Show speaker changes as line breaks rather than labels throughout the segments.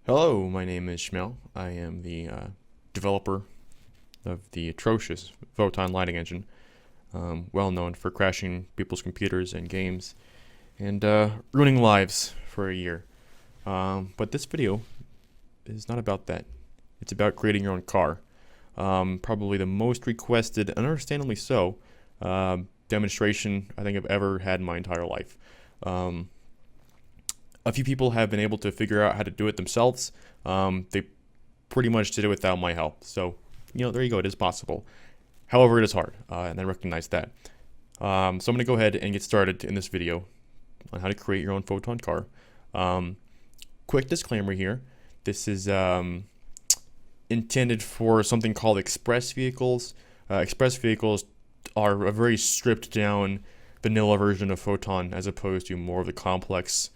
Hello, my name is Shmel. I am the developer of the atrocious Photon lighting engine, well known for crashing people's computers and games and ruining lives for a year. But this video is not about that. It's about creating your own car. Probably the most requested, and understandably so, demonstration I think I've ever had in my entire life. A few people have been able to figure out how to do it themselves. They pretty much did it without my help. So, there you go. It is possible. However, it is hard, and I recognize that. So I'm going to go ahead and get started in this video on how to create your own Photon car. Quick disclaimer here. This is intended for something called express vehicles. Express vehicles are a very stripped down vanilla version of Photon as opposed to more of the complex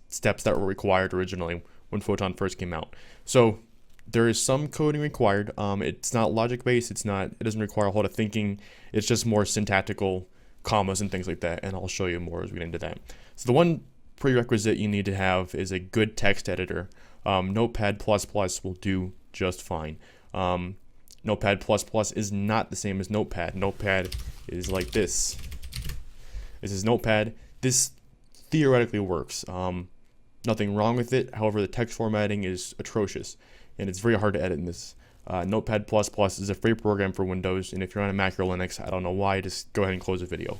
steps that were required originally when Photon first came out. So there is some coding required. It's not logic based. It doesn't require a whole lot of thinking. It's just more syntactical commas and things like that. And I'll show you more as we get into that. So the one prerequisite you need to have is a good text editor. Notepad++ will do just fine. Notepad++ is not the same as Notepad. Notepad is like this. This is Notepad. This theoretically works. Nothing wrong with it. However, the text formatting is atrocious, and it's very hard to edit in this. Notepad++ is a free program for Windows, and if you're on a Mac or Linux, I don't know why, just go ahead and close the video.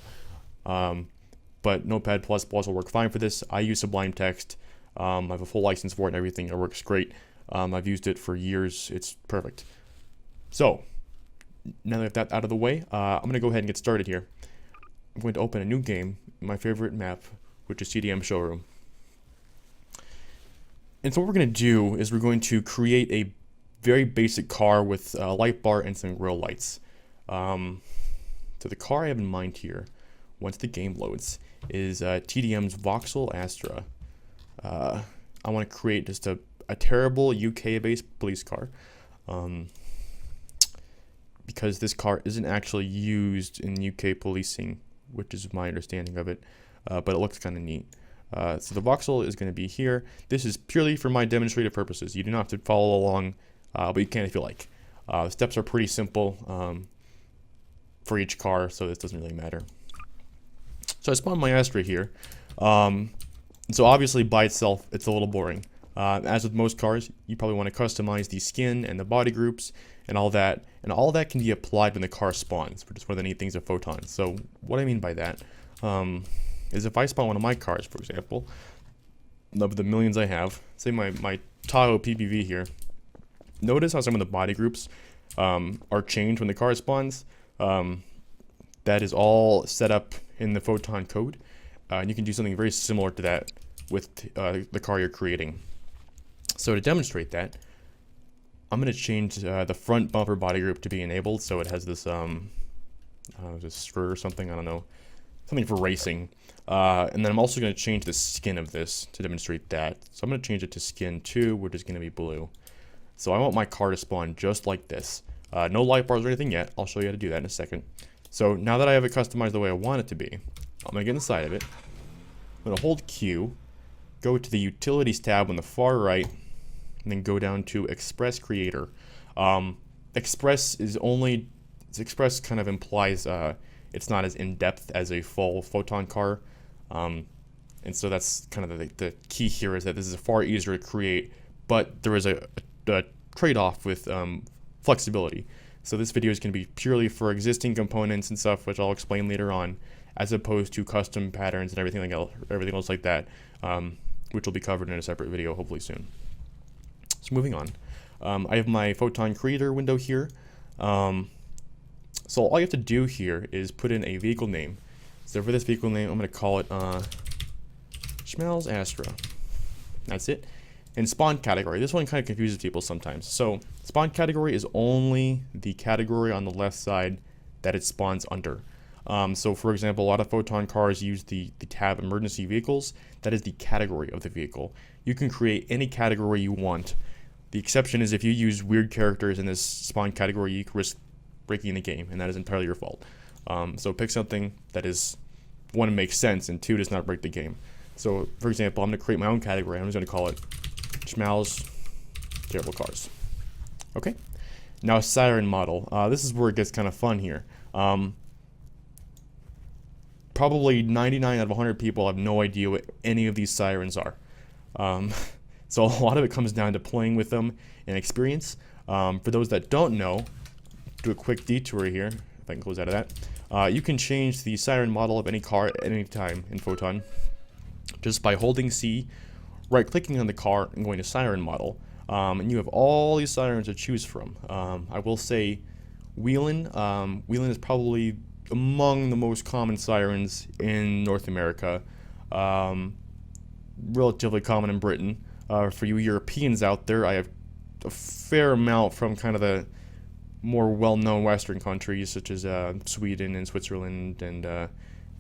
But Notepad++ will work fine for this. I use Sublime Text. I have a full license for it and everything. It works great. I've used it for years. It's perfect. So, now that I have that out of the way, I'm going to go ahead and get started here. I'm going to open a new game, my favorite map, which is CDM Showroom. And so what we're going to do is we're going to create a very basic car with a light bar and some grille lights. So the car I have in mind here, once the game loads, is TDM's Vauxhall Astra. I want to create just a terrible UK-based police car. Because this car isn't actually used in UK policing, which is my understanding of it, but it looks kind of neat. So the Vauxhall is going to be here. This is purely for my demonstrative purposes. You do not have to follow along, but you can if you like. The steps are pretty simple for each car, so this doesn't really matter. So I spawned my Astra here. So obviously by itself, it's a little boring. As with most cars, you probably want to customize the skin and the body groups and all that. And all that can be applied when the car spawns, which is one of the neat things of Photon. So what I mean by that is if I spawn one of my cars, for example, of the millions I have, say my Tahoe PPV here, notice how some of the body groups are changed when the car spawns. That is all set up in the Photon code. And you can do something very similar to that with the car you're creating. So to demonstrate that, I'm going to change the front bumper body group to be enabled, so it has this, this spur or something, I don't know, something for racing. And then I'm also going to change the skin of this to demonstrate that. So I'm going to change it to skin 2, which is going to be blue. So I want my car to spawn just like this. No light bars or anything yet. I'll show you how to do that in a second. So now that I have it customized the way I want it to be, I'm going to get inside of it. I'm going to hold Q, go to the Utilities tab on the far right, and then go down to Express Creator. Express kind of implies it's not as in-depth as a full Photon car. And so that's kind of the key here, is that this is far easier to create, but there is a trade-off with flexibility. So this video is going to be purely for existing components and stuff, which I'll explain later on, as opposed to custom patterns and everything else like that, which will be covered in a separate video hopefully soon. So moving on, I have my Photon Creator window here. So all you have to do here is put in a vehicle name. So for this vehicle name, I'm going to call it Shmel's Astra. That's it. And spawn category. This one kind of confuses people sometimes. So spawn category is only the category on the left side that it spawns under. So for example, a lot of Photon cars use the tab emergency vehicles. That is the category of the vehicle. You can create any category you want. The exception is if you use weird characters in this spawn category, you can risk breaking the game, and that is entirely your fault. So pick something that is, one, makes sense, and two, does not break the game. So, for example, I'm going to create my own category. I'm just going to call it Schmal's Terrible Cars. Okay. Now, Siren Model. This is where it gets kind of fun here. Probably 99 out of 100 people have no idea what any of these sirens are. So a lot of it comes down to playing with them and experience. For those that don't know, do a quick detour here. If I can close out of that. You can change the siren model of any car at any time in Photon just by holding C, right-clicking on the car, and going to Siren Model. And you have all these sirens to choose from. I will say Wheelin. Wheelin is probably among the most common sirens in North America. Relatively common in Britain. For you Europeans out there, I have a fair amount from kind of the more well-known Western countries, such as Sweden and Switzerland and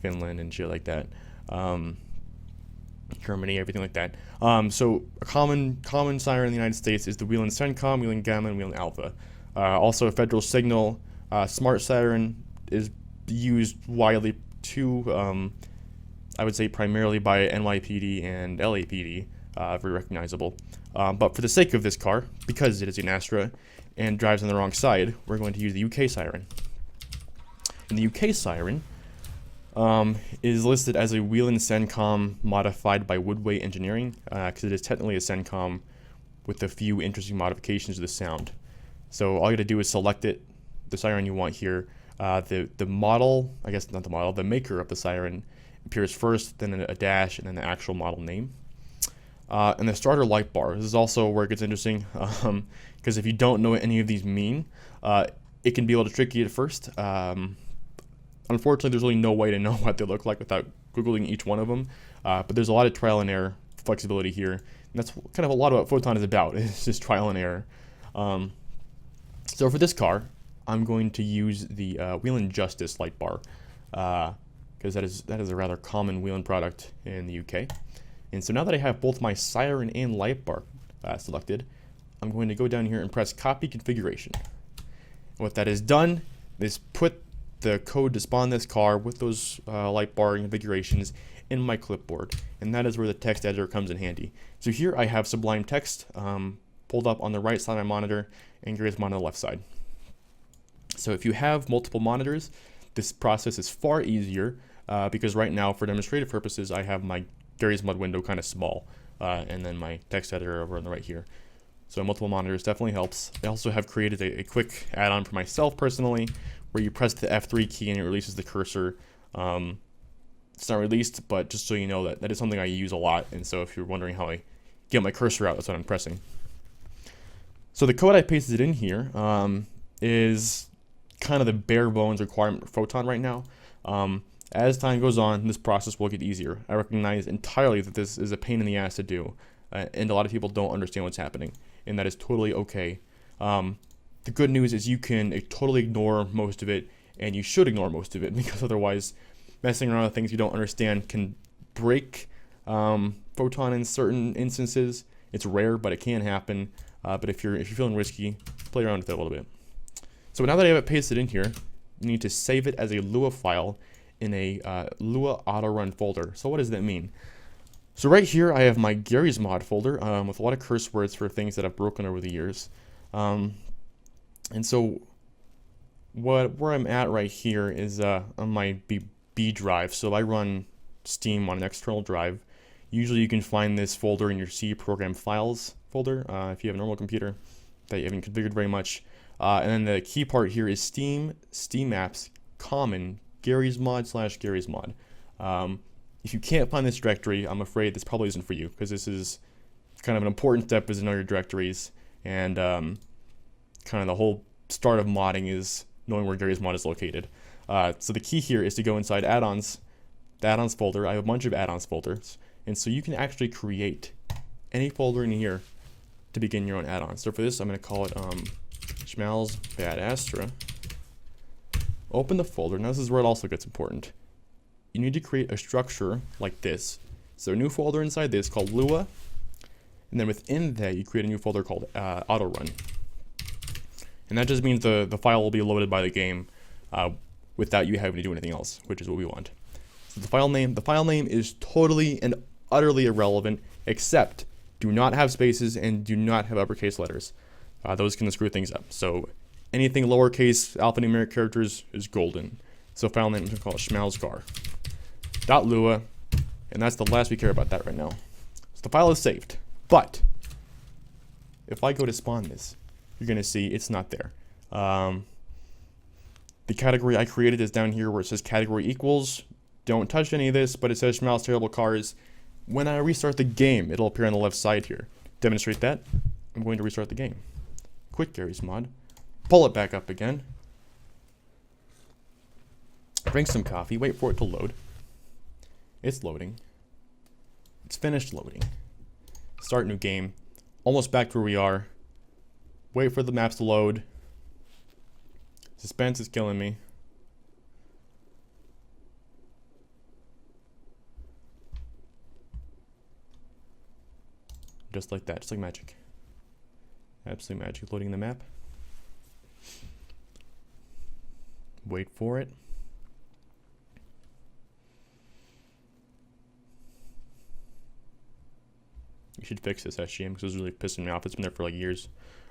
Finland and shit like that. Germany, everything like that. So a common siren in the United States is the Wheelin Sencom, Wheelin Gamma, and Wheelin Alpha. Also, a federal signal smart siren is used widely too. I would say primarily by NYPD and LAPD, very recognizable. But for the sake of this car, because it is an Astra and drives on the wrong side, we're going to use the UK siren. And the UK siren is listed as a Wheelin Sencom modified by Woodway Engineering, because it is technically a Sencom with a few interesting modifications to the sound. So all you gotta do is select it, the siren you want here. The model, I guess not the model, the maker of the siren appears first, then a dash, and then the actual model name. And the starter light bar. This is also where it gets interesting, because if you don't know what any of these mean, it can be a little tricky at first. Unfortunately, there's really no way to know what they look like without Googling each one of them. But there's a lot of trial and error flexibility here. And that's kind of a lot of what Photon is about. It's just trial and error. So for this car, I'm going to use the Wheelin Justice light bar, because that is a rather common Wheelin product in the UK. And so now that I have both my siren and light bar selected, I'm going to go down here and press Copy Configuration. What that has done is put the code to spawn this car with those light bar configurations in my clipboard, and that is where the text editor comes in handy. So here I have Sublime Text pulled up on the right side of my monitor and Garry's Mod on the left side. So if you have multiple monitors, this process is far easier because right now, for demonstrative purposes, I have my Garry's Mod window kind of small, and then my text editor over on the right here. So multiple monitors definitely helps. I also have created a quick add-on for myself personally, where you press the F3 key and it releases the cursor. It's not released, but just so you know, that is something I use a lot. And so if you're wondering how I get my cursor out, that's what I'm pressing. So the code I pasted in here is kind of the bare bones requirement for Photon right now. As time goes on, this process will get easier. I recognize entirely that this is a pain in the ass to do, and a lot of people don't understand what's happening, and that is totally okay. The good news is you can totally ignore most of it, and you should ignore most of it, because otherwise messing around with things you don't understand can break Photon in certain instances. It's rare, but it can happen. But if you're feeling risky, play around with it a little bit. So now that I have it pasted in here, you need to save it as a Lua file in a Lua Autorun folder. So what does that mean? So right here I have my Garry's Mod folder with a lot of curse words for things that I've broken over the years. And so where I'm at right here is on my B drive. So I run Steam on an external drive. Usually you can find this folder in your C program files folder if you have a normal computer that you haven't configured very much. And then the key part here is Steam Apps Common Garry's Mod / Garry's Mod. If you can't find this directory, I'm afraid this probably isn't for you, because this is kind of an important step is to know your directories, and kind of the whole start of modding is knowing where Garry's Mod is located. So the key here is to go inside add-ons, the add-ons folder. I have a bunch of add-ons folders, and so you can actually create any folder in here to begin your own add-ons. So for this, I'm going to call it Schmal's Bad Astra. Open the folder. Now this is where it also gets important. You need to create a structure like this. So a new folder inside this called Lua, and then within that you create a new folder called Autorun. And that just means the file will be loaded by the game without you having to do anything else, which is what we want. So the file name is totally and utterly irrelevant, except do not have spaces and do not have uppercase letters. Those can screw things up. So anything lowercase alphanumeric characters is golden. So file name, I'm going to call it schmalzgar.lua, and that's the last we care about that right now. So the file is saved, but if I go to spawn this, you're going to see it's not there. The category I created is down here where it says category equals. Don't touch any of this, but it says Schmalz Terrible Cars. When I restart the game, it'll appear on the left side here. Demonstrate that, I'm going to restart the game. Quit Garry's mod. Pull it back up again. Drink some coffee, wait for it to load. It's loading. It's finished loading. Start new game. Almost back to where we are. Wait for the maps to load. Suspense is killing me. Just like that, just like magic. Absolute magic. Loading the map. Wait for it. You should fix this SGM because it was really pissing me off. It's been there for like years.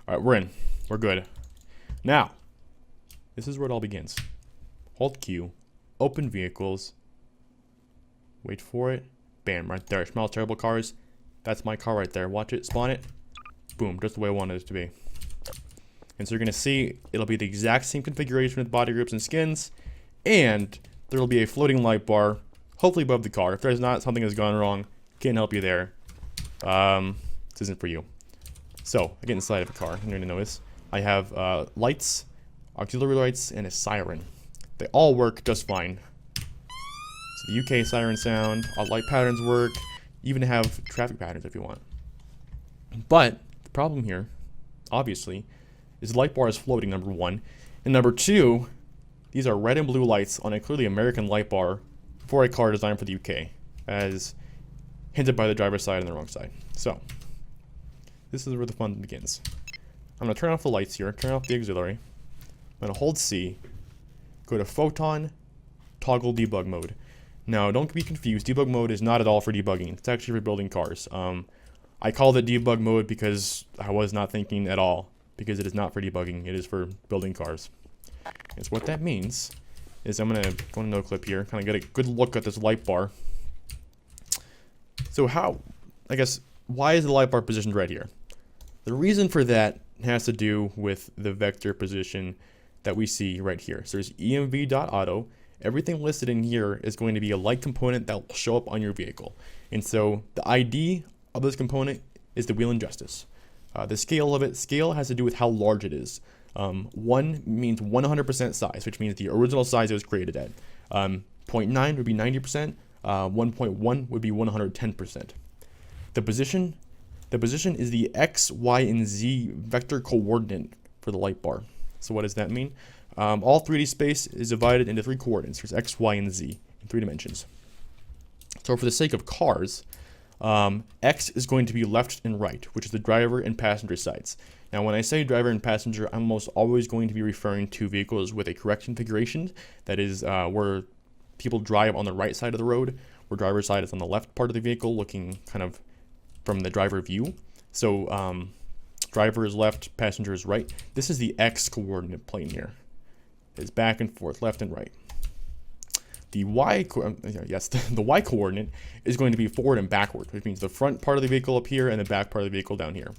Alright, we're in. We're good. Now, this is where it all begins. Hold Q. Open vehicles. Wait for it. Bam, right there. Schmalz Terrible Cars. That's my car right there. Watch it. Spawn it. Boom. Just the way I wanted it to be. And so you're going to see it'll be the exact same configuration with body groups and skins. And there will be a floating light bar, hopefully above the car. If there's not, something has gone wrong. Can't help you there. This isn't for you. So, I get inside of the car. You're going to notice I have lights, auxiliary lights, and a siren. They all work just fine. So the UK Siren Sound, all light patterns work, even have traffic patterns if you want. But the problem here, obviously, is the light bar is floating, number one. And number two, these are red and blue lights on a clearly American light bar for a car designed for the UK, as hinted by the driver's side and the wrong side. So, this is where the fun begins. I'm going to turn off the lights here, turn off the auxiliary. I'm going to hold C, go to Photon, toggle debug mode. Now, don't be confused, debug mode is not at all for debugging. It's actually for building cars. I called it debug mode because I was not thinking at all, because it is not for debugging, it is for building cars. And so what that means is I'm going to go into no clip here, kind of get a good look at this light bar. So why is the light bar positioned right here? The reason for that has to do with the vector position that we see right here. So there's emv.auto. Everything listed in here is going to be a light component that will show up on your vehicle. And so the ID of this component is the wheel injustice. The scale of it, scale has to do with how large it is. 1 means 100% size, which means the original size it was created at. 0.9 would be 90%. 1.1 would be 110%. The position is the X, Y, and Z vector coordinate for the light bar. So what does that mean? All 3D space is divided into 3 coordinates. There's X, Y, and Z in 3 dimensions. So for the sake of cars, X is going to be left and right, which is the driver and passenger sides. Now when I say driver and passenger, I'm almost always going to be referring to vehicles with a correct configuration. That is where people drive on the right side of the road, where driver's side is on the left part of the vehicle, looking kind of from the driver view. So driver is left, passenger is right. This is the X coordinate plane here. It's back and forth, left and right. The Y, the Y coordinate is going to be forward and backward, which means the front part of the vehicle up here and the back part of the vehicle down here.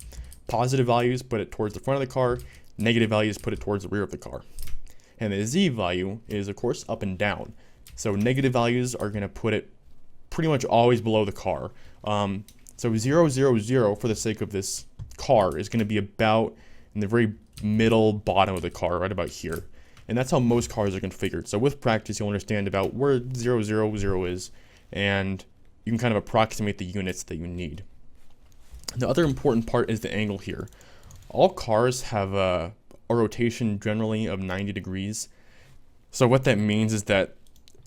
Positive values put it towards the front of the car, negative values put it towards the rear of the car. And the Z value is, of course, up and down. So negative values are going to put it pretty much always below the car. So 0, 0, 0, for the sake of this car, is going to be about in the very middle bottom of the car, right about here. And that's how most cars are configured. So with practice, you'll understand about where 0, 0, 0 is, and you can kind of approximate the units that you need. The other important part is the angle here. All cars have a rotation generally of 90 degrees. So what that means is that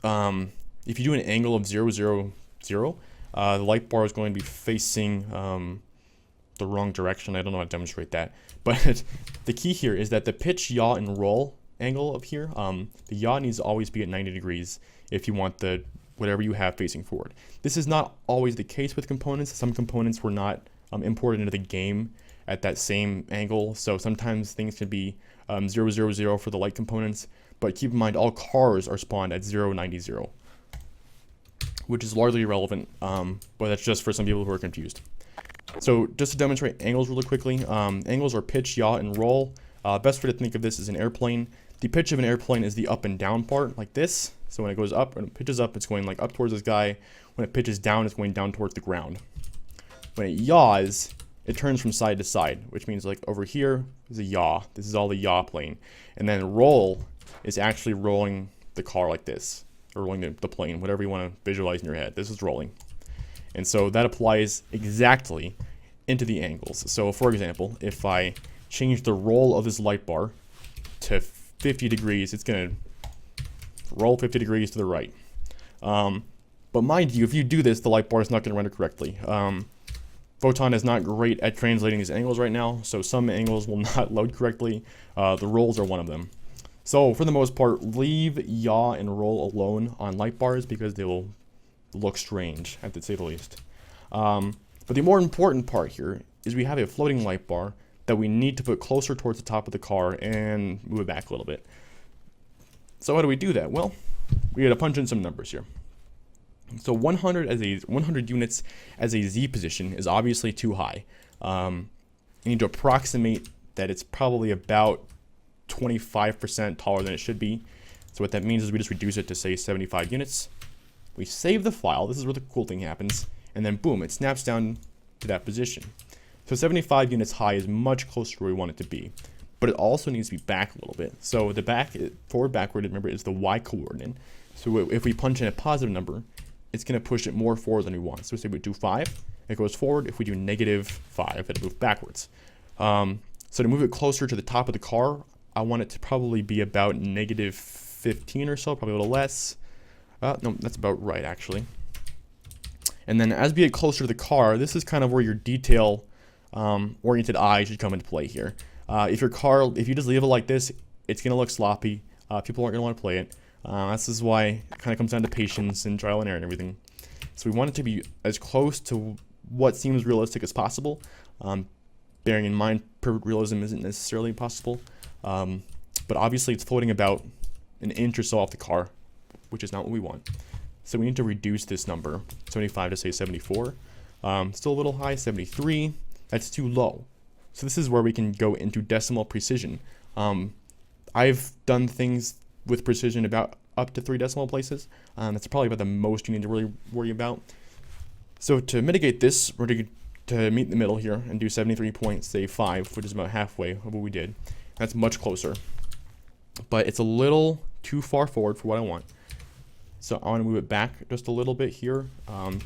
if you do an angle of 0, 0, 0, the light bar is going to be facing the wrong direction. I don't know how to demonstrate that. But the key here is that the pitch, yaw, and roll angle up here, the yaw needs to always be at 90 degrees if you want the whatever you have facing forward. This is not always the case with components. Some components were not imported into the game at that same angle, so sometimes things can be 0, 0, 0 for the light components, but keep in mind all cars are spawned at 0, 90, 0, which is largely irrelevant, but that's just for some people who are confused. So just to demonstrate angles really quickly, angles are pitch, yaw, and roll. Best way to think of this is an airplane. The pitch of an airplane is the up and down part, like this. So when it goes up, when it pitches up, it's going like up towards the sky. When it pitches down, it's going down towards the ground. When it yaws, it turns from side to side, which means like over here is a yaw. This is all the yaw plane. And then roll is actually rolling the car like this, or rolling the plane, whatever you want to visualize in your head. This is rolling. And so that applies exactly into the angles. So for example, if I change the roll of this light bar to 50 degrees, it's going to roll 50 degrees to the right. But mind you, if you do this, the light bar is not going to render correctly. Photon is not great at translating these angles right now, so some angles will not load correctly. The rolls are one of them. So for the most part, leave yaw and roll alone on light bars because they will look strange, to say the least. But the more important part here is we have a floating light bar that we need to put closer towards the top of the car and move it back a little bit. So how do we do that? Well, we got to punch in some numbers here. So 100 units as a Z position is obviously too high. You need to approximate that it's probably about 25% taller than it should be. So what that means is we just reduce it to say 75 units. We save the file. This is where the cool thing happens. And then boom, it snaps down to that position. So 75 units high is much closer to where we want it to be. But it also needs to be back a little bit. So the forward backward, remember, is the Y coordinate. So if we punch in a positive number, it's going to push it more forward than we want. So say we do 5, it goes forward. If we do -5, it'll move backwards. So to move it closer to the top of the car, I want it to probably be about -15 or so, probably a little less. No, that's about right, actually. And then as we get closer to the car, this is kind of where your detail oriented eye should come into play here. If you just leave it like this, it's going to look sloppy. People aren't going to want to play it. This is why it kind of comes down to patience and trial and error and everything. So we want it to be as close to what seems realistic as possible. Bearing in mind, perfect realism isn't necessarily possible. But obviously it's floating about an inch or so off the car, which is not what we want. So we need to reduce this number, 75 to say 74. Still a little high, 73. That's too low. So this is where we can go into decimal precision. I've done things with precision about up to 3 decimal places. That's probably about the most you need to really worry about. So to mitigate this, we're going to meet in the middle here and do 73.5, which is about halfway of what we did. That's much closer. But it's a little too far forward for what I want. So I want to move it back just a little bit here. I'm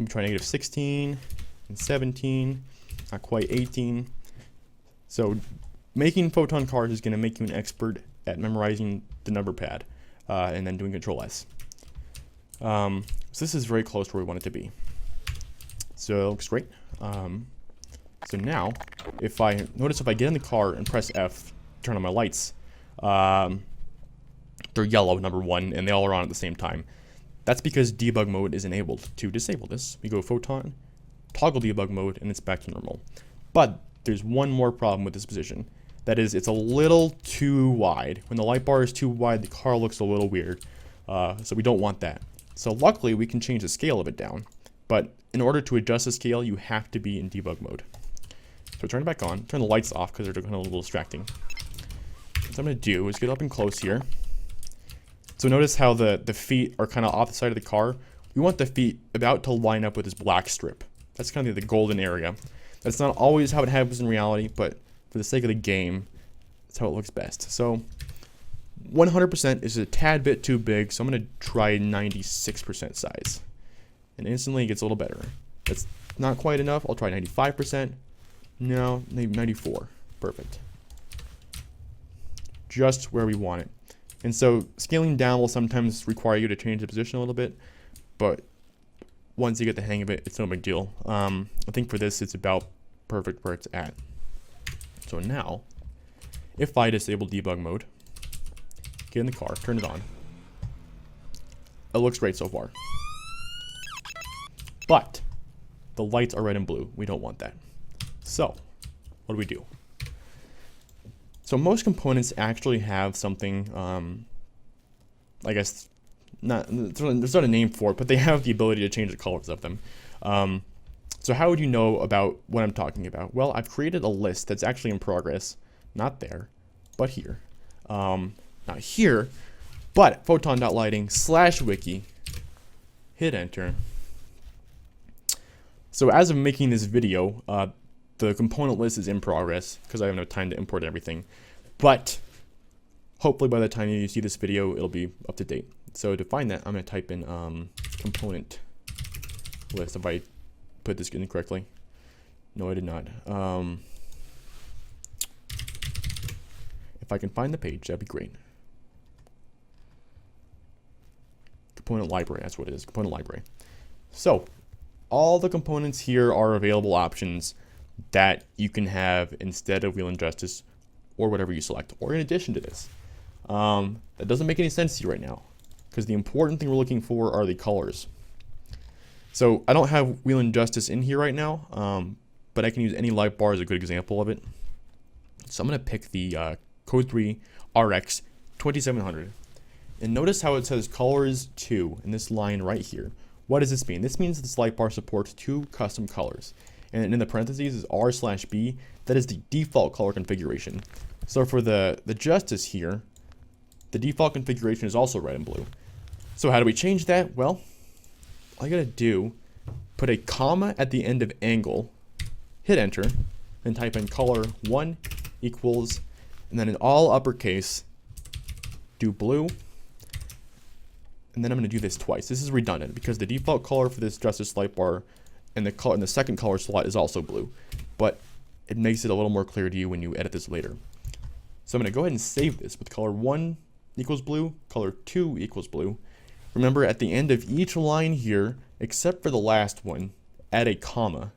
trying -16 and 17, not quite 18. So making photon cars is going to make you an expert at memorizing the number pad and then doing Control S. So this is very close to where we want it to be. So it looks great. So now, if I get in the car and press F, turn on my lights, they're yellow, number 1, and they all are on at the same time. That's because debug mode is enabled. To disable this, we go Photon, toggle debug mode, and it's back to normal. But there's one more problem with this position. That is, it's a little too wide. When the light bar is too wide, the car looks a little weird. So we don't want that. So luckily, we can change the scale of it down. But in order to adjust the scale, you have to be in debug mode. So turn it back on. Turn the lights off because they're kind of a little distracting. What I'm going to do is get up and close here. So notice how the feet are kind of off the side of the car. We want the feet about to line up with this black strip. That's kind of the golden area. That's not always how it happens in reality, but for the sake of the game, that's how it looks best. So 100% is a tad bit too big, so I'm going to try 96% size. And instantly it gets a little better. That's not quite enough. I'll try 95%. No, maybe 94. Perfect. Just where we want it. And so scaling down will sometimes require you to change the position a little bit, but once you get the hang of it, it's no big deal. I think for this, it's about perfect where it's at. So now, if I disable debug mode, get in the car, turn it on, it looks great so far. But the lights are red and blue. We don't want that. So what do we do? So most components actually have something, I guess, there's not a name for it, but they have the ability to change the colors of them. So how would you know about what I'm talking about? Well, I've created a list that's actually in progress. Not there, but here. Not here, but photon.lighting/wiki. Hit enter. So as of making this video, the component list is in progress because I have no time to import everything. But hopefully by the time you see this video, it'll be up to date. So to find that, I'm going to type in component list if I put this in correctly. No, I did not. If I can find the page, that'd be great. Component library, that's what it is, component library. So all the components here are available options that you can have instead of Wheel and Justice or whatever you select, or in addition to this. That doesn't make any sense to you right now, because the important thing we're looking for are the colors. So I don't have Wheel and Justice in here right now, but I can use any light bar as a good example of it. So I'm going to pick the Code 3 RX 2700. And notice how it says colors 2 in this line right here. What does this mean? This means this light bar supports 2 custom colors. And in the parentheses is R/B. That is the default color configuration. So for the Justice here, the default configuration is also red and blue. So how do we change that? Well, all you gotta do, put a comma at the end of angle, hit enter, then type in color 1 equals, and then in all uppercase, do blue. And then I'm going to do this twice. This is redundant because the default color for this Justice light bar and the color in the second color slot is also blue, but it makes it a little more clear to you when you edit this later. So I'm going to go ahead and save this with color 1 equals blue, color 2 equals blue. Remember, at the end of each line here, except for the last one, add a comma.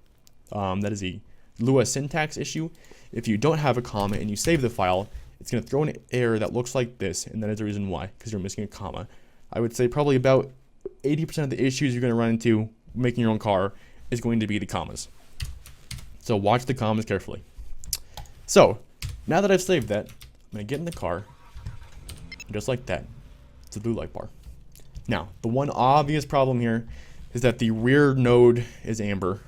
That is a Lua syntax issue. If you don't have a comma and you save the file, it's going to throw an error that looks like this, and that is the reason why, because you're missing a comma. I would say probably about 80% of the issues you're going to run into making your own car is going to be the commas. So watch the commas carefully. So now that I've saved that, I'm going to get in the car, and just like that, it's a blue light bar. Now, the one obvious problem here is that the rear node is amber.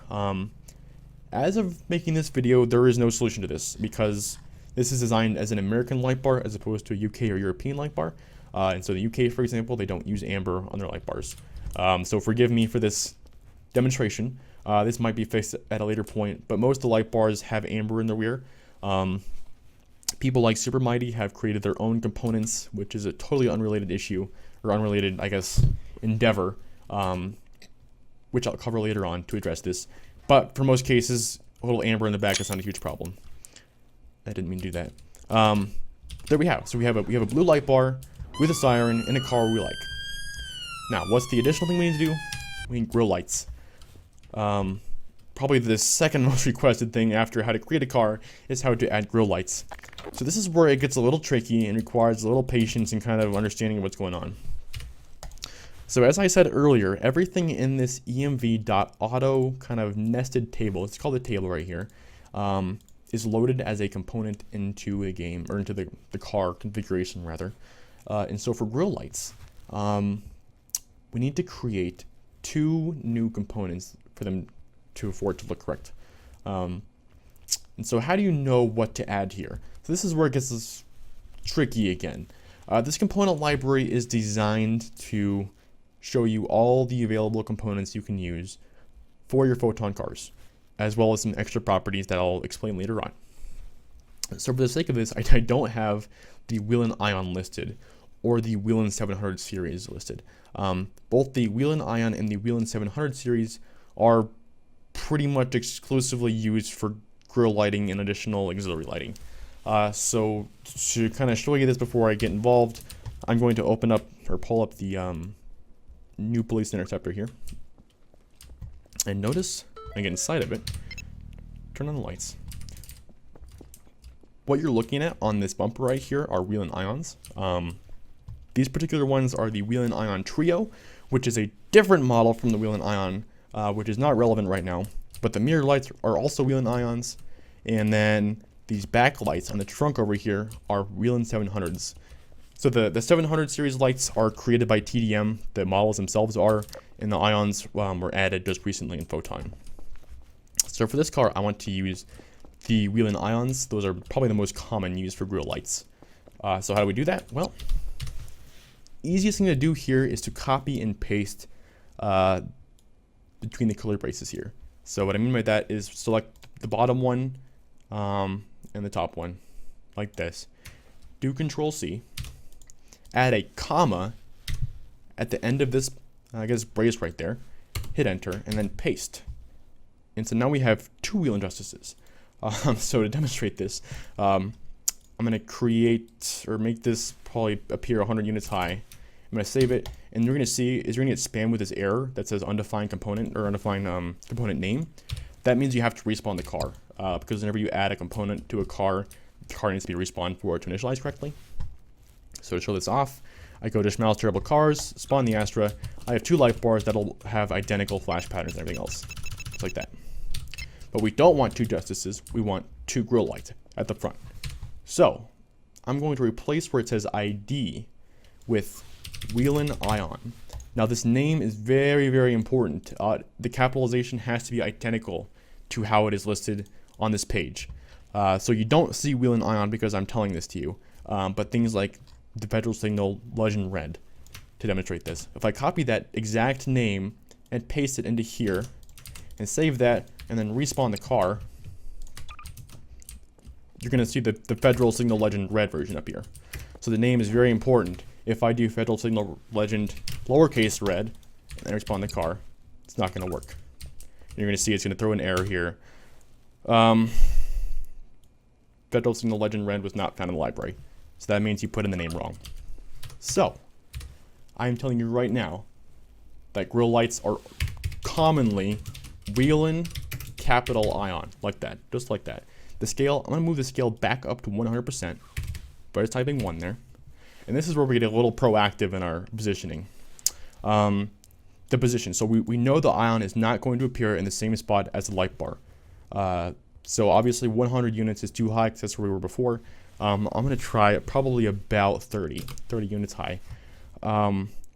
As of making this video, there is no solution to this because this is designed as an American light bar as opposed to a UK or European light bar. And so the UK, for example, they don't use amber on their light bars. So forgive me for this demonstration. This might be fixed at a later point, but most of the light bars have amber in the rear. People like Super Mighty have created their own components, which is a totally unrelated issue, or unrelated, I guess, endeavor, which I'll cover later on to address this. But for most cases, a little amber in the back is not a huge problem. I didn't mean to do that. There we have. So we have a blue light bar with a siren in a car we like. Now, what's the additional thing we need to do? We need grille lights. Probably the second most requested thing after how to create a car is how to add grille lights. So this is where it gets a little tricky and requires a little patience and kind of understanding of what's going on. So as I said earlier, everything in this emv.auto kind of nested table, it's called a table right here, is loaded as a component into a game, or into the car configuration rather. And so for grille lights, we need to create 2 new components for them for it to look correct. And so how do you know what to add here? So this is where it gets tricky again. This component library is designed to show you all the available components you can use for your Photon cars, as well as some extra properties that I'll explain later on. So for the sake of this, I don't have the Wheel & Ion listed, or the Wheel & 700 series listed. Both the Wheel & Ion and the Wheel & 700 series are pretty much exclusively used for grille lighting and additional auxiliary lighting. So to kind of show you this before I get involved, I'm going to open up or pull up the new police interceptor here. And notice, I get inside of it, turn on the lights. What you're looking at on this bumper right here are Wheel & Ions. These particular ones are the Wheel & Ion Trio, which is a different model from the wheel and ion, which is not relevant right now. But the mirror lights are also wheel and ions, and then these backlights on the trunk over here are wheel and 700s. So the 700 series lights are created by TDM, the models themselves are, and the ions were added just recently in Photon. So for this car, I want to use the wheel and ions. Those are probably the most common used for grille lights. So how do we do that? Well, easiest thing to do here is to copy and paste between the color braces here. So what I mean by that is select the bottom one and the top one, like this. Do Control-C, add a comma at the end of this, brace right there, hit enter, and then paste. And so now we have two wheel injustices. So to demonstrate this, I'm going to create, or make this probably appear 100 units high. I'm going to save it, and you're going to see is you're going to get spammed with this error that says undefined component, or undefined component name. That means you have to respawn the car, because whenever you add a component to a car, the car needs to be respawned for it to initialize correctly. So to show this off, I go to Schmal's Terrible Cars, spawn the Astra. I have two light bars that'll have identical flash patterns and everything else, just like that. But we don't want two justices, we want two grille lights at the front. So I'm going to replace where it says ID with wheel and ion. Now this name is very, very important. The capitalization has to be identical to how it is listed on this page. So you don't see wheel and ion because I'm telling this to you, but things like the federal signal legend red to demonstrate this. If I copy that exact name and paste it into here and save that and then respawn the car, you're going to see the federal signal legend red version up here. So the name is very important. If I do federal signal legend lowercase red and then respawn the car, it's not going to work. You're going to see it's going to throw an error here. Federal signal legend red was not found in the library. So that means you put in the name wrong. So I'm telling you right now that grille lights are commonly wheelin' capital ion, like that, just like that. The scale, I'm going to move the scale back up to 100%, but it's typing 1 there. And this is where we get a little proactive in our positioning. The position, so we know the ion is not going to appear in the same spot as the light bar. So obviously 100 units is too high because that's where we were before. I'm going to try probably about 30 units high.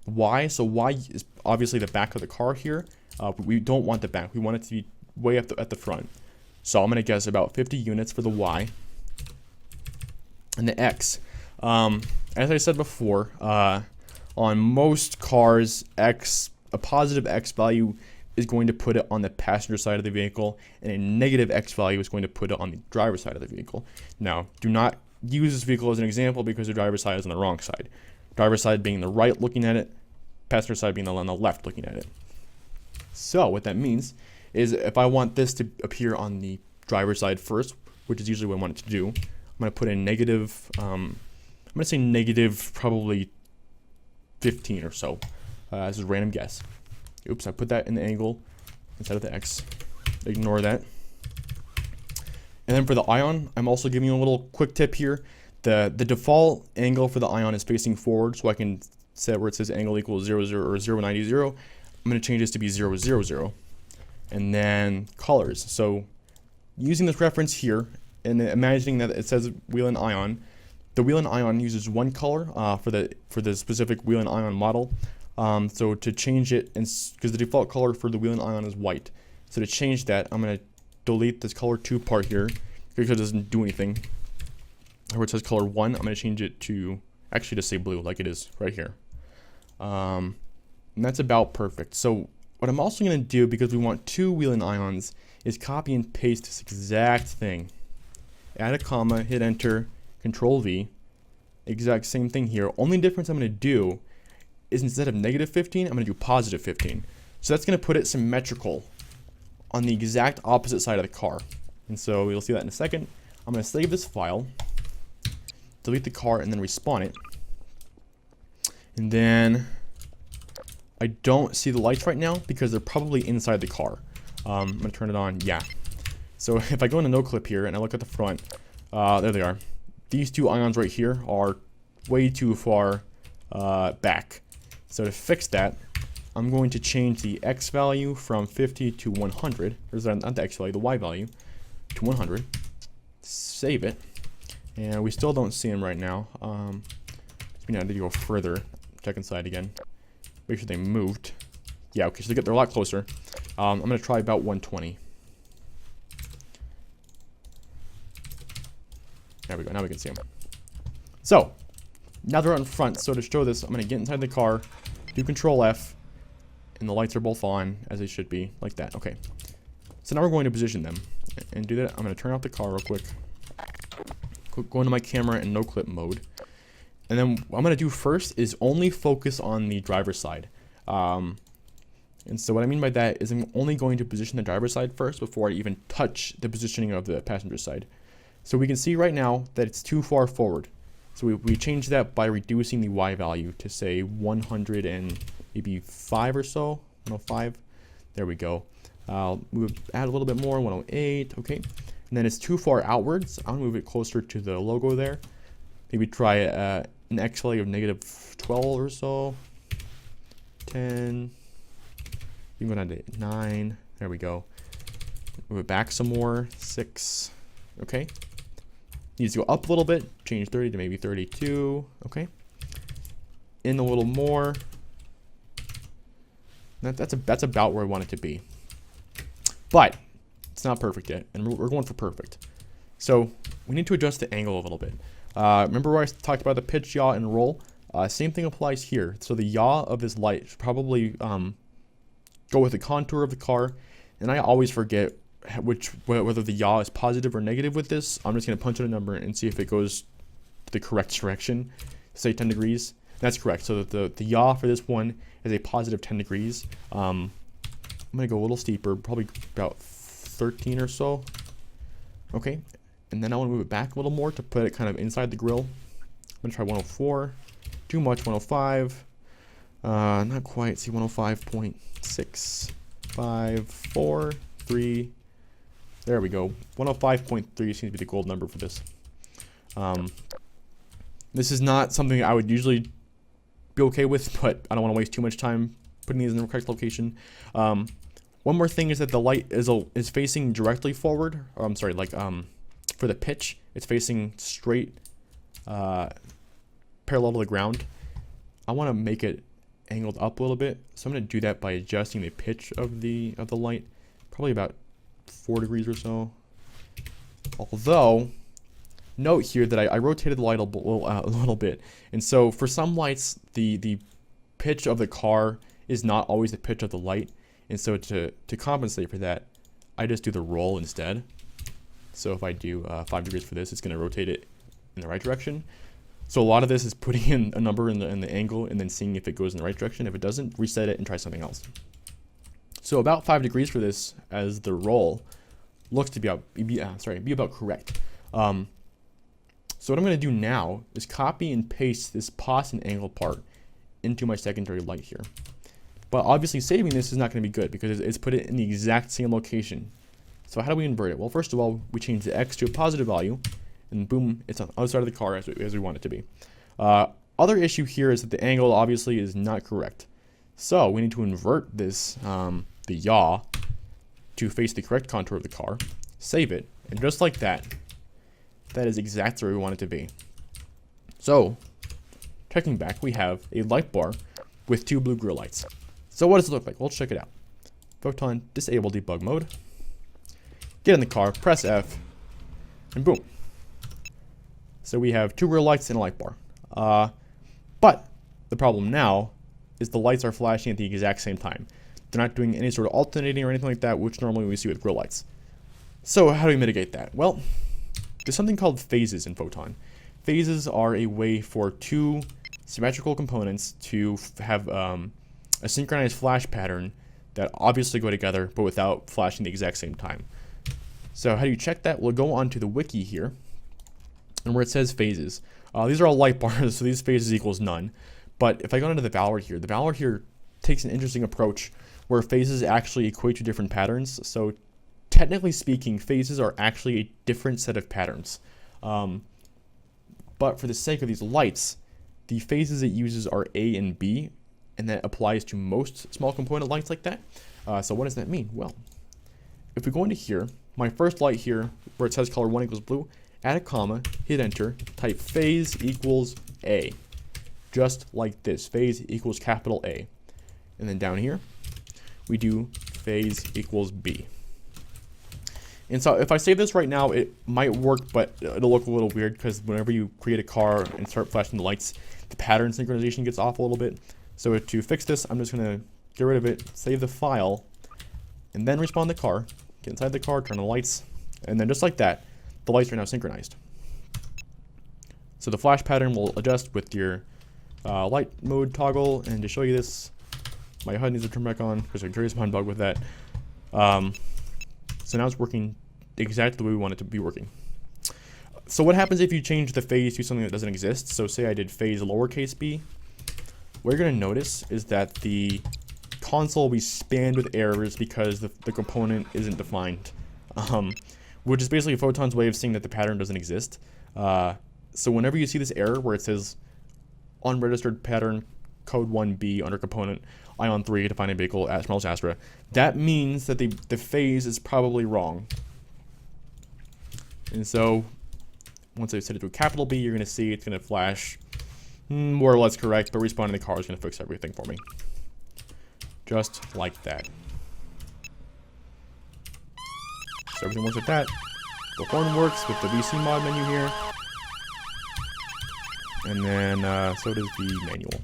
Why? So Y is obviously the back of the car here. We don't want the back. We want it to be way up at the front. So I'm going to guess about 50 units for the Y. And the X. As I said before, on most cars, a positive X value is going to put it on the passenger side of the vehicle, and a negative X value is going to put it on the driver's side of the vehicle. Now, do not use this vehicle as an example because the driver's side is on the wrong side. Driver's side being the right looking at it, passenger side being on the left looking at it. So what that means is if I want this to appear on the driver's side first, which is usually what I want it to do, I'm going to put in negative, I'm going to say negative probably 15 or so. This is a random guess. Oops, I put that in the angle instead of the X. Ignore that. And then for the ion, I'm also giving you a little quick tip here. The default angle for the ion is facing forward, so I can set where it says angle equals 0, 0, or 0, 90, 0. I'm going to change this to be 0, 0, 0. And then colors. So using this reference here and imagining that it says wheel and ion, the wheel and ion uses one color for the specific wheel and ion model. So to change it, because the default color for the wheel and ion is white. So to change that, I'm going to delete this color 2 part here because it doesn't do anything. Where it says color 1, I'm going to change it to actually just say blue like it is right here. And that's about perfect. So what I'm also going to do, because we want 2 wheel and ions, is copy and paste this exact thing. Add a comma, hit enter, Control V. Exact same thing here. Only difference I'm going to do is instead of negative 15, I'm going to do positive 15. So that's going to put it symmetrical on the exact opposite side of the car. And so you'll see that in a second. I'm going to save this file, delete the car, and then respawn it. And then I don't see the lights right now because they're probably inside the car. I'm going to turn it on. Yeah. So if I go into no clip here and I look at the front, there they are. These 2 ions right here are way too far back. So to fix that, I'm going to change the X value from 50 to 100, or not the X value, the Y value, to 100. Save it. And we still don't see them right now. We need to go further. Check inside again. Make sure they moved. Yeah, okay, so they're a lot closer. I'm going to try about 120. There we go, now we can see them. So, now they're out in front, so to show this, I'm going to get inside the car, do Control F, and the lights are both on, as they should be, like that. Okay. So now we're going to position them. And do that, I'm going to turn off the car real quick. Go into my camera in no clip mode. And then what I'm going to do first is only focus on the driver's side. And so what I mean by that is I'm only going to position the driver's side first before I even touch the positioning of the passenger side. So we can see right now that it's too far forward. So we changed that by reducing the Y value to say 100 and maybe 5 or so, 105. There we go. Move add a little bit more, 108, okay. And then it's too far outwards. I'll move it closer to the logo there. Maybe try an X value of -12 or so. 10. You can go down to 9. There we go. Move it back some more. 6. Okay. Needs to go up a little bit. Change 30 to maybe 32. Okay. In a little more. That's about where I want it to be. But it's not perfect yet, and we're going for perfect. So we need to adjust the angle a little bit. Remember where I talked about the pitch, yaw, and roll? Same thing applies here. So the yaw of this light should probably go with the contour of the car. And I always forget whether the yaw is positive or negative with this. I'm just going to punch in a number and see if it goes the correct direction. Say 10 degrees. That's correct. So that the yaw for this one is a positive 10 degrees. I'm going to go a little steeper, probably about 13 or so. Okay. And then I want to move it back a little more to put it kind of inside the grill. I'm going to try 104. Too much, 105. Not quite. See, 105.6. 5, 4, 3. There we go. 105.3 seems to be the gold number for this. This is not something I would usually be okay with, but I don't want to waste too much time putting these in the correct location. One more thing is that the light is facing directly forward. Or I'm sorry, like for the pitch, it's facing straight, parallel to the ground. I want to make it angled up a little bit, so I'm going to do that by adjusting the pitch of the light, probably about 4 degrees or so. Although, note here that I rotated the light a little bit, and so for some lights, the pitch of the car is not always the pitch of the light, and so to compensate for that, I just do the roll instead. So if I do 5 degrees for this, it's going to rotate it in the right direction. So a lot of this is putting in a number in the angle and then seeing if it goes in the right direction. If it doesn't, reset it and try something else. So about 5 degrees for this as the roll looks to be about correct. So what I'm going to do now is copy and paste this pos and angle part into my secondary light here. But obviously saving this is not going to be good because it's put it in the exact same location. So how do we invert it? Well, first of all, we change the X to a positive value. And boom, it's on the other side of the car as we want it to be. Other issue here is that the angle obviously is not correct. So we need to invert this, the yaw, to face the correct contour of the car. Save it. And just like that, that is exactly where we want it to be. So, checking back, we have a light bar with 2 blue grille lights. So what does it look like? Well, let's check it out. Photon, disable debug mode. Get in the car, press F, and boom. So we have 2 grille lights and a light bar. But the problem now is the lights are flashing at the exact same time. They're not doing any sort of alternating or anything like that, which normally we see with grille lights. So how do we mitigate that? Well, there's something called phases in Photon. Phases are a way for 2 symmetrical components to have a synchronized flash pattern that obviously go together, but without flashing the exact same time. So how do you check that? We'll go onto the wiki here. And where it says phases, these are all light bars, so these phases equals none. But if I go into the valor here takes an interesting approach where phases actually equate to different patterns. So technically speaking, phases are actually a different set of patterns. But for the sake of these lights, the phases it uses are A and B, and that applies to most small component lights like that. So what does that mean? Well, if we go into here, my first light here, where it says color 1 equals blue, add a comma, hit enter, type phase equals A. Just like this, phase equals capital A. And then down here, we do phase equals B. And so if I say this right now, it might work, but it'll look a little weird because whenever you create a car and start flashing the lights, the pattern synchronization gets off a little bit. So to fix this, I'm just gonna get rid of it, save the file, and then respawn the car, get inside the car, turn on the lights, and then just like that, the lights are now synchronized. So the flash pattern will adjust with your light mode toggle, and to show you this, my HUD needs to turn back on because there's a curious mind bug with that. So now it's working exactly the way we want it to be working. So what happens if you change the phase to something that doesn't exist? So say I did phase lowercase b. What you're going to notice is that the console will be spammed with errors because the component isn't defined, which is basically Photon's way of saying that the pattern doesn't exist. So whenever you see this error where it says unregistered pattern code 1b under component ion 3 define a vehicle at smells Astra, that means that the phase is probably wrong. And so once I set it to a capital B, you're going to see it's going to flash more or less correct, but respawning the car is going to fix everything for me. Just like that. So everything works like that. The horn works with the VC mod menu here. And then so does the manual.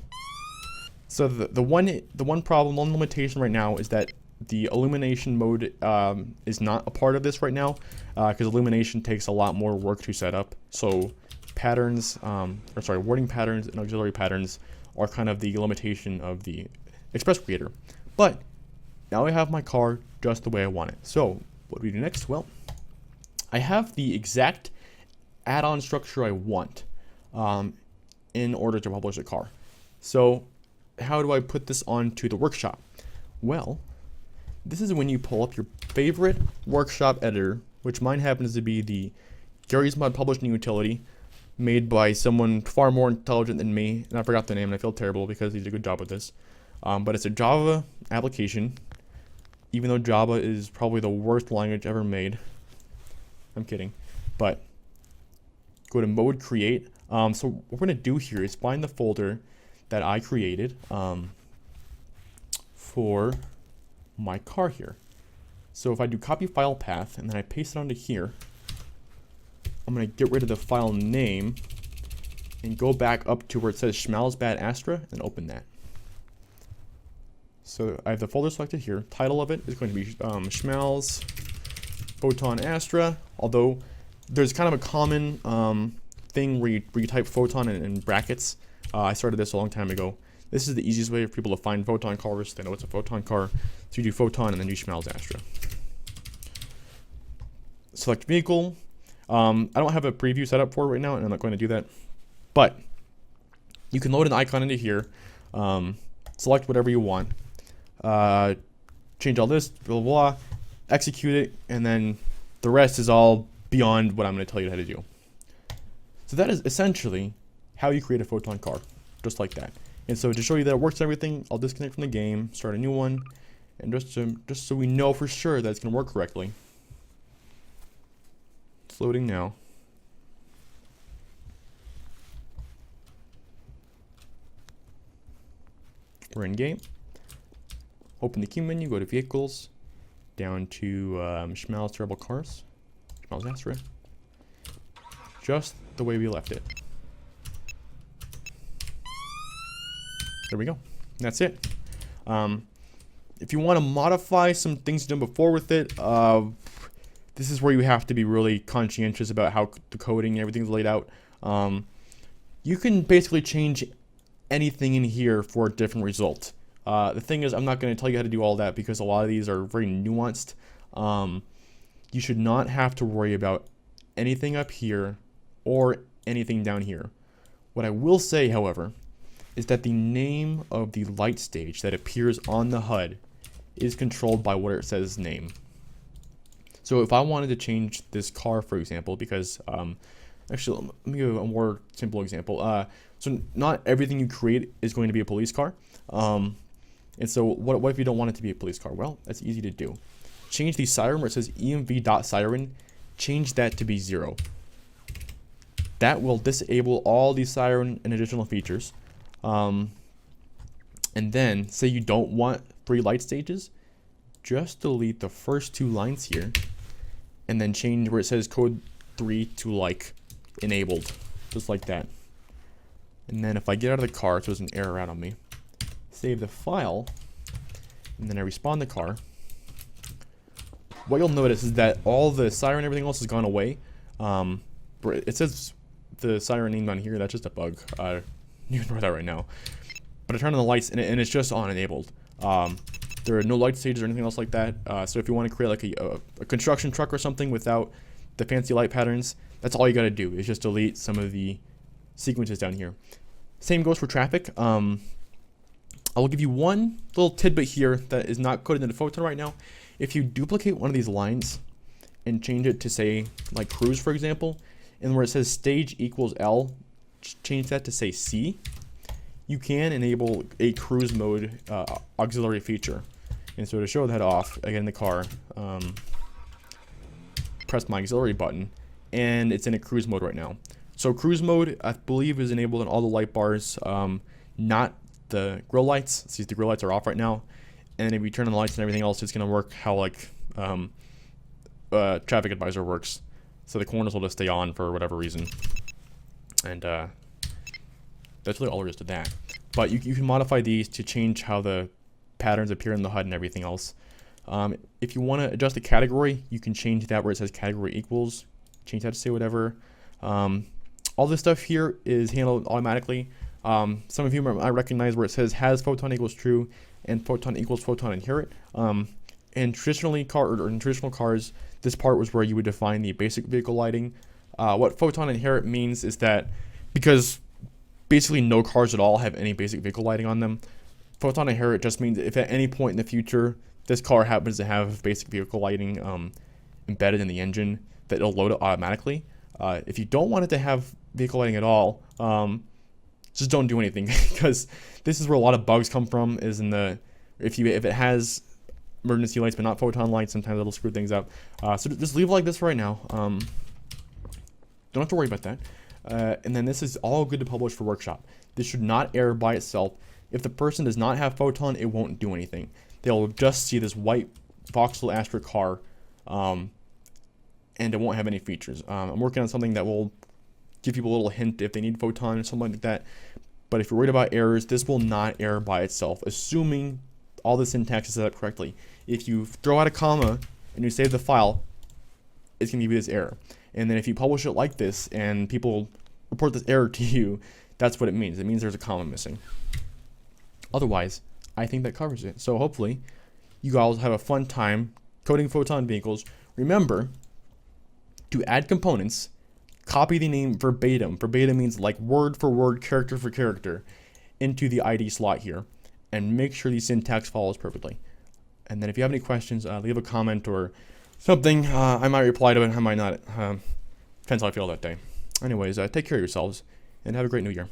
So the one problem, one limitation right now is that the illumination mode is not a part of this right now because illumination takes a lot more work to set up. So patterns, wording patterns and auxiliary patterns are kind of the limitation of the Express Creator. But now I have my car just the way I want it. So what do we do next? Well, I have the exact add-on structure I want in order to publish a car. So how do I put this onto the workshop? Well, this is when you pull up your favorite workshop editor, which mine happens to be the Garry's Mod publishing utility made by someone far more intelligent than me, and I forgot the name and I feel terrible because he did a good job with this. But it's a Java application, even though Java is probably the worst language ever made. I'm kidding. But go to mode create. So what we're going to do here is find the folder that I created for my car here. So if I do copy file path and then I paste it onto here, I'm going to get rid of the file name and go back up to where it says Schmalzbad Astra and open that. So I have the folder selected here. Title of it is going to be Schmalz Photon Astra, although there's kind of a common thing where you type Photon in brackets. I started this a long time ago. This is the easiest way for people to find Photon cars. They know it's a Photon car. So you do Photon and then you Schmalz Astra. Select vehicle. I don't have a preview set up for it right now, and I'm not going to do that. But you can load an icon into here. Select whatever you want. Change all this, blah, blah, blah. Execute it, and then the rest is all beyond what I'm going to tell you how to do. So that is essentially how you create a Photon car, just like that. And so to show you that it works and everything, I'll disconnect from the game, start a new one, and just so we know for sure that it's going to work correctly. It's loading now. We're in game. Open the key menu, go to vehicles, down to Schmalz Terrible Cars, Schmalz Astra, just the way we left it. There we go. That's it. If you want to modify some things you've done before with it, this is where you have to be really conscientious about how the coding and everything's laid out. You can basically change anything in here for a different result. The thing is, I'm not going to tell you how to do all that because a lot of these are very nuanced. You should not have to worry about anything up here or anything down here. What I will say, however, is that the name of the light stage that appears on the HUD is controlled by where it says name. So if I wanted to change this car, for example, because actually let me give a more simple example. So not everything you create is going to be a police car. And so what if you don't want it to be a police car? Well, that's easy to do. Change the siren where it says emv.siren, change that to be 0. That will disable all these siren and additional features. And then say you don't want 3 light stages, just delete the first 2 lines here and then change where it says code 3 to like enabled, just like that. And then if I get out of the car, so there's an error out on me, save the file, and then I respawn the car, what you'll notice is that all the siren and everything else has gone away. It says the siren name on here, that's just a bug. You can ignore that right now. But I turn on the lights and it's just on enabled. There are no light stages or anything else like that. So if you want to create like a construction truck or something without the fancy light patterns, that's all you got to do is just delete some of the sequences down here. Same goes for traffic. I will give you one little tidbit here that is not coded into Photon right now. If you duplicate one of these lines and change it to say like cruise, for example, and where it says stage equals L, change that to say C, you can enable a cruise mode auxiliary feature. And so to show that off, I get in the car, press my auxiliary button, and it's in a cruise mode right now. So cruise mode, I believe, is enabled in all the light bars, not the grille lights. See, the grille lights are off right now. And if you turn on the lights and everything else, it's going to work how like traffic advisor works. So the corners will just stay on for whatever reason. And that's really all there is to that. But you can modify these to change how the patterns appear in the HUD and everything else. If you want to adjust the category, you can change that where it says category equals. Change that to say whatever. All this stuff here is handled automatically. Some of you might recognize where it says has photon equals true and photon equals photon inherit. In traditional cars, this part was where you would define the basic vehicle lighting. What photon inherit means is that because basically no cars at all have any basic vehicle lighting on them, photon inherit just means if at any point in the future this car happens to have basic vehicle lighting embedded in the engine, that it'll load it automatically. If you don't want it to have vehicle lighting at all, just don't do anything, because this is where a lot of bugs come from, is in the if it has emergency lights but not photon lights, sometimes it'll screw things up. So just leave it like this right now. Don't have to worry about that. And then this is all good to publish for workshop. This should not error by itself. If the person does not have photon, it won't do anything. They'll just see this white voxel asterisk car, and it won't have any features. I'm working on something that will give people a little hint if they need photon or something like that. But if you're worried about errors, this will not error by itself, assuming all the syntax is set up correctly. If you throw out a comma and you save the file, it's going to give you this error. And then if you publish it like this and people report this error to you, that's what it means. It means there's a comma missing. Otherwise, I think that covers it. So hopefully you guys have a fun time coding photon vehicles. Remember to add components, copy the name verbatim. Verbatim means like word for word, character for character, into the ID slot here, and make sure the syntax follows perfectly. And then if you have any questions, leave a comment or something. I might reply to it, I might not. Depends how I feel that day. Anyways, take care of yourselves, and have a great new year.